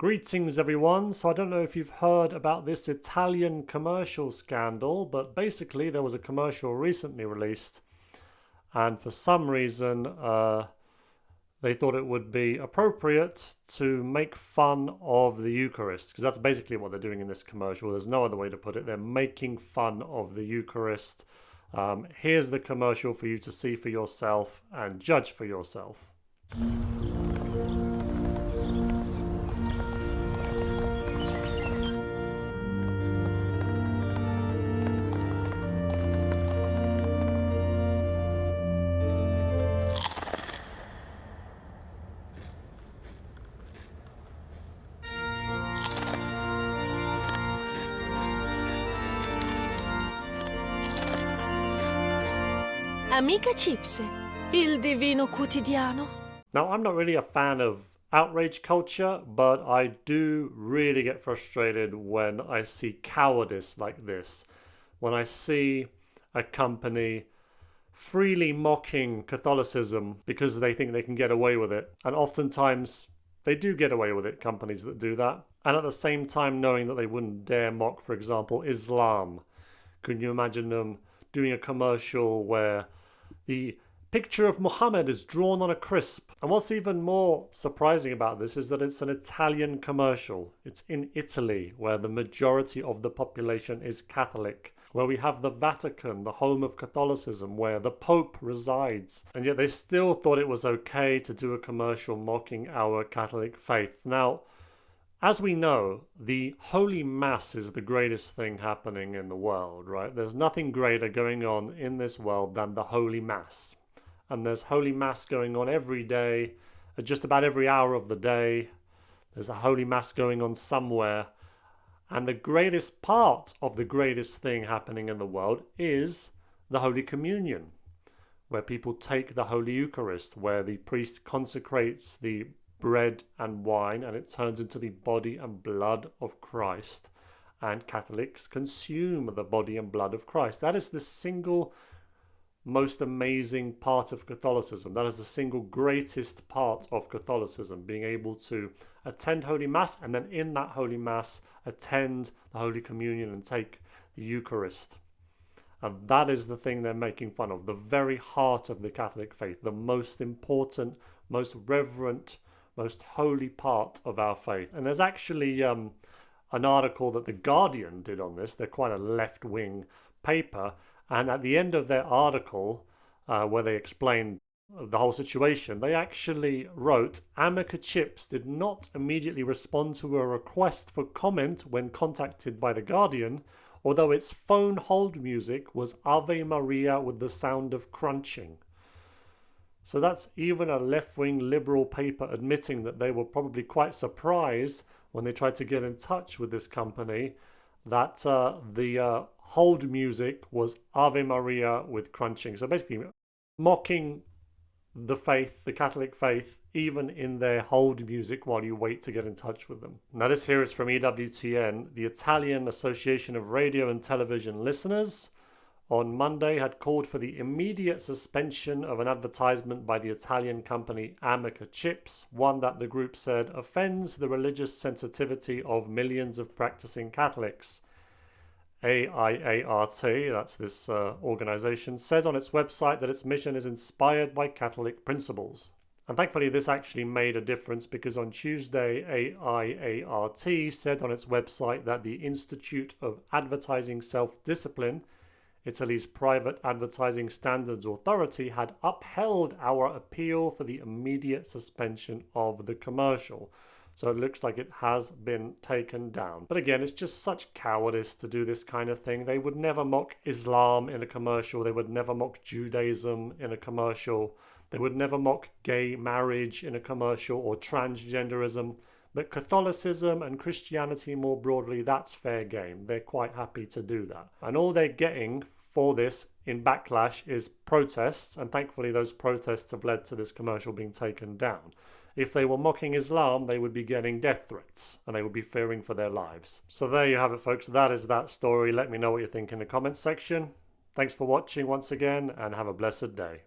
Greetings everyone. So I don't know if you've heard about this Italian commercial scandal, but basically there was a commercial recently released and for some reason they thought it would be appropriate to make fun of the Eucharist, because that's basically what they're doing in this commercial. There's no other way to put it. They're making fun of the Eucharist. Here's the commercial for you to see for yourself and judge for yourself. Amica Crisps, il divino quotidiano. Now, I'm not really a fan of outrage culture, but I do really get frustrated when I see cowardice like this. When I see a company freely mocking Catholicism because they think they can get away with it. And oftentimes they do get away with it, companies that do that. And at the same time knowing that they wouldn't dare mock, for example, Islam. Can you imagine them doing a commercial where the picture of Muhammad is drawn on a crisp? And what's even more surprising about this is that it's an Italian commercial. It's in Italy, where the majority of the population is Catholic, where we have the Vatican, the home of Catholicism, where the Pope resides. And yet they still thought it was okay to do a commercial mocking our Catholic faith. Now, as we know, the Holy Mass is the greatest thing happening in the world, right? There's nothing greater going on in this world than the Holy Mass. And there's Holy Mass going on every day, at just about every hour of the day. There's a Holy Mass going on somewhere. And the greatest part of the greatest thing happening in the world is the Holy Communion, where people take the Holy Eucharist, where the priest consecrates the bread and wine and it turns into the body and blood of Christ, and Catholics consume the body and blood of Christ. That is the single most amazing part of Catholicism. That is the single greatest part of Catholicism, being able to attend Holy Mass and then in that Holy Mass attend the Holy Communion and take the Eucharist. And that is the thing they're making fun of, the very heart of the Catholic faith, the most important, most reverent, most holy part of our faith. And there's actually an article that The Guardian did on this. They're quite a left-wing paper. And at the end of their article, where they explained the whole situation, they actually wrote, Amica Crisps did not immediately respond to a request for comment when contacted by The Guardian, although its phone hold music was Ave Maria with the sound of crunching. So that's even a left-wing liberal paper admitting that they were probably quite surprised when they tried to get in touch with this company that the hold music was Ave Maria with crunching. So basically mocking the faith, the Catholic faith, even in their hold music while you wait to get in touch with them. Now this here is from EWTN, the Italian Association of Radio and Television Listeners, on Monday had called for the immediate suspension of an advertisement by the Italian company Amica Crisps, one that the group said offends the religious sensitivity of millions of practicing Catholics. AIART, that's this organization, says on its website that its mission is inspired by Catholic principles. And thankfully this actually made a difference, because on Tuesday AIART said on its website that the Institute of Advertising Self-Discipline, Italy's private advertising standards authority, had upheld our appeal for the immediate suspension of the commercial. So it looks like it has been taken down. But again, it's just such cowardice to do this kind of thing. They would never mock Islam in a commercial. They would never mock Judaism in a commercial. They would never mock gay marriage in a commercial or transgenderism. But Catholicism and Christianity more broadly, that's fair game. They're quite happy to do that. And all they're getting for this in backlash is protests, and thankfully those protests have led to this commercial being taken down. If they were mocking Islam, they would be getting death threats, and they would be fearing for their lives. So there you have it, folks. That is that story. Let me know what you think in the comments section. Thanks for watching once again, and have a blessed day.